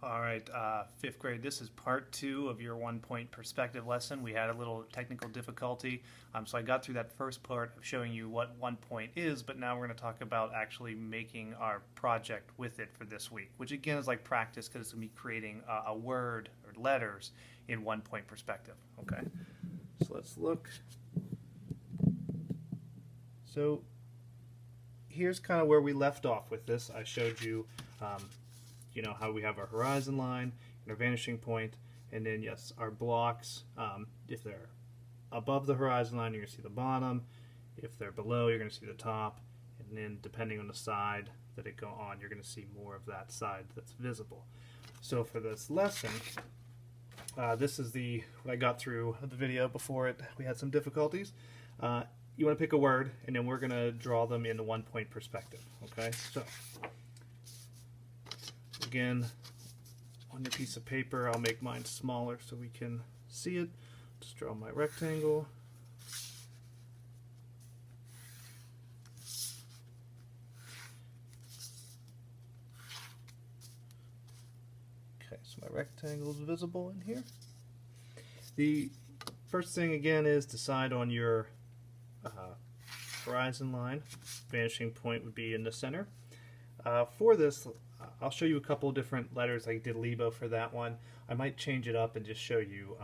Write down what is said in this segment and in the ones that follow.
All right, fifth grade, this is part 2 of your 1 point perspective lesson. We had a little technical difficulty, so I got through that first part of showing you what 1 point is, but now we're going to talk about actually making our project with it for this week, which again is like practice because it's going to be creating a word or letters in 1 point perspective. Okay, so let's look. So here's kind of where we left off with this. I showed you how we have our horizon line and our vanishing point, and then yes, our blocks, if they're above the horizon line, you're going to see the bottom. If they're below, you're going to see the top, and then depending on the side that it go on, you're going to see more of that side that's visible. So for this lesson, this is what I got through the video before we had some difficulties. You want to pick a word, and then we're going to draw them in the 1 point perspective. Okay, so again, on your piece of paper, I'll make mine smaller so we can see it. Just draw my rectangle. Okay, so my rectangle is visible in here. The first thing again is decide on your horizon line. Vanishing point would be in the center. For this, I'll show you a couple different letters. I did Lebo for that one. I might change it up and just show you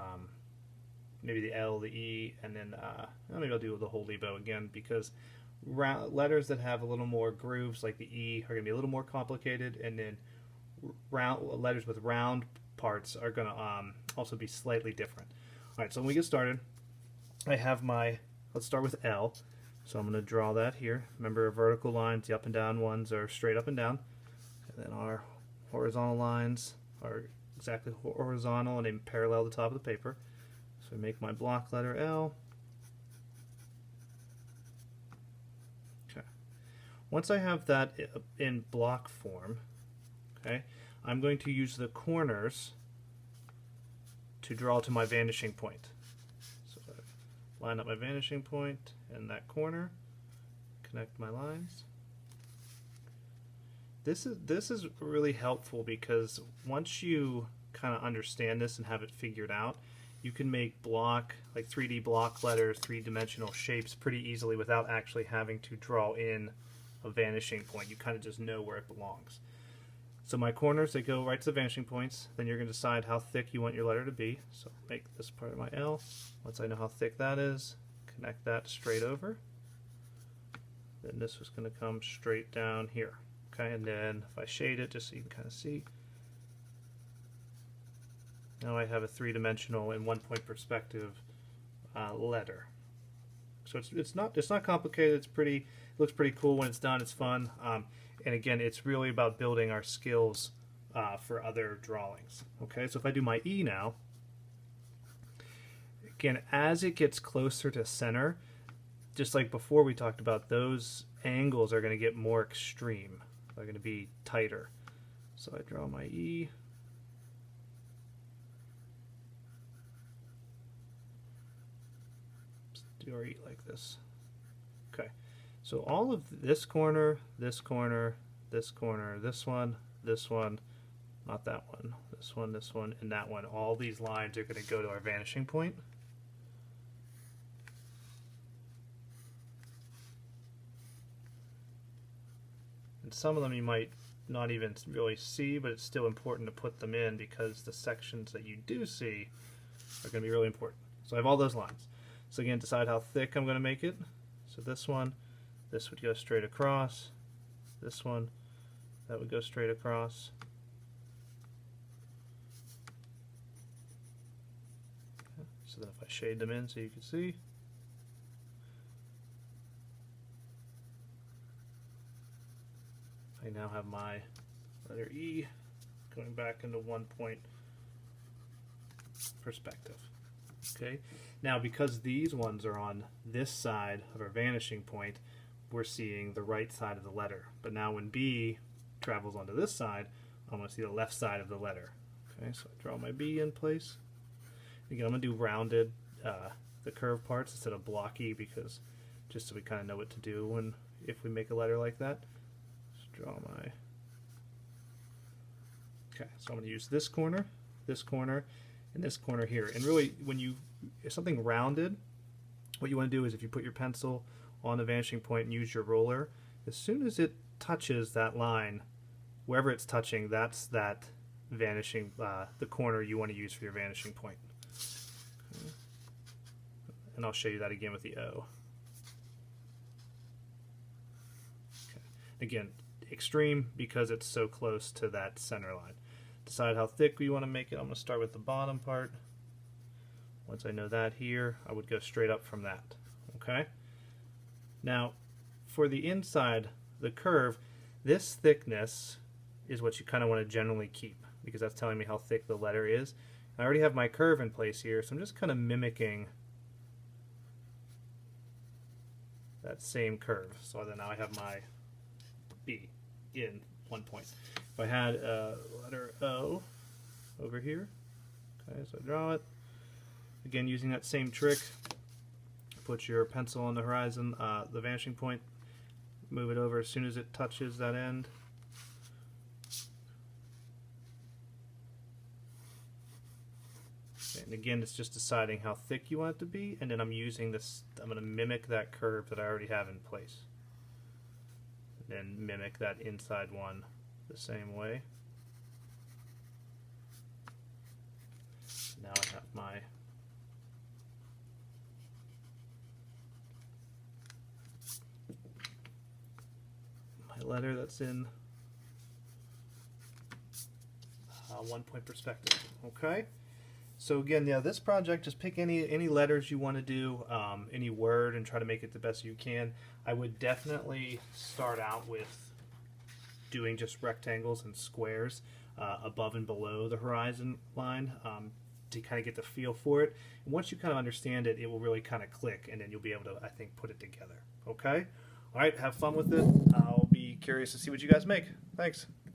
maybe the L, the E, and then maybe I'll do the whole Lebo again, because letters that have a little more grooves like the E are going to be a little more complicated, and then letters with round parts are going to also be slightly different. Alright, so when we get started, I have let's start with L. So I'm going to draw that here. Remember, vertical lines, the up and down ones are straight up and down. And then our horizontal lines are exactly horizontal and they parallel the top of the paper. So I make my block letter L. Okay. Once I have that in block form, okay, I'm going to use the corners to draw to my vanishing point. So I line up my vanishing point in that corner, connect my lines. This is really helpful because once you kind of understand this and have it figured out, you can make like 3D block letters, three-dimensional shapes pretty easily without actually having to draw in a vanishing point. You kind of just know where it belongs. So my corners, they go right to the vanishing points. Then you're going to decide how thick you want your letter to be. So make this part of my L. Once I know how thick that is, connect that straight over. Then this is going to come straight down here. Okay, and then if I shade it just so you can kind of see, now I have a three-dimensional in 1 point perspective letter. So it's not complicated. It looks pretty cool when it's done. It's fun, and again, it's really about building our skills for other drawings. Okay, so if I do my E now, again, as it gets closer to center, just like before we talked about, those angles are going to get more extreme. They're going to be tighter. So I draw my E. Just do our E like this. Okay. So all of this corner, this corner, this corner, this one, not that one, this one, and that one, all these lines are going to go to our vanishing point. Some of them you might not even really see, but it's still important to put them in because the sections that you do see are going to be really important. So I have all those lines. So again, decide how thick I'm going to make it. So this one, this would go straight across. This one, that would go straight across. So then if I shade them in so you can see, I now have my letter E going back into 1 point perspective. Okay, now because these ones are on this side of our vanishing point, we're seeing the right side of the letter. But now when B travels onto this side, I'm going to see the left side of the letter. Okay, so I draw my B in place. Again, I'm going to do rounded, the curved parts instead of blocky, because just so we kind of know what to do if we make a letter like that. Draw my... Okay, so I'm going to use this corner, and this corner here. And really, if something rounded, what you want to do is if you put your pencil on the vanishing point and use your roller, as soon as it touches that line, wherever it's touching, that's that vanishing, the corner you want to use for your vanishing point. Okay. And I'll show you that again with the O. Okay. Again, extreme because it's so close to that center line. Decide how thick you want to make it. I'm going to start with the bottom part. Once I know that here, I would go straight up from that. Okay? Now, for the inside, the curve, this thickness is what you kind of want to generally keep because that's telling me how thick the letter is. I already have my curve in place here, so I'm just kind of mimicking that same curve. So then now I have my B in one point. If I had a letter O over here, okay, so I draw it. Again, using that same trick, put your pencil on the horizon, the vanishing point, move it over as soon as it touches that end. And again, it's just deciding how thick you want it to be, and then I'm using this, I'm going to mimic that curve that I already have in place. And then mimic that inside one the same way. Now I have my letter that's in 1 point perspective. Okay, so again, yeah, this project, just pick any letters you want to do, any word, and try to make it the best you can. I would definitely start out with doing just rectangles and squares above and below the horizon line to kind of get the feel for it. And once you kind of understand it, it will really kind of click, and then you'll be able to, I think, put it together. Okay? All right, have fun with it. I'll be curious to see what you guys make. Thanks.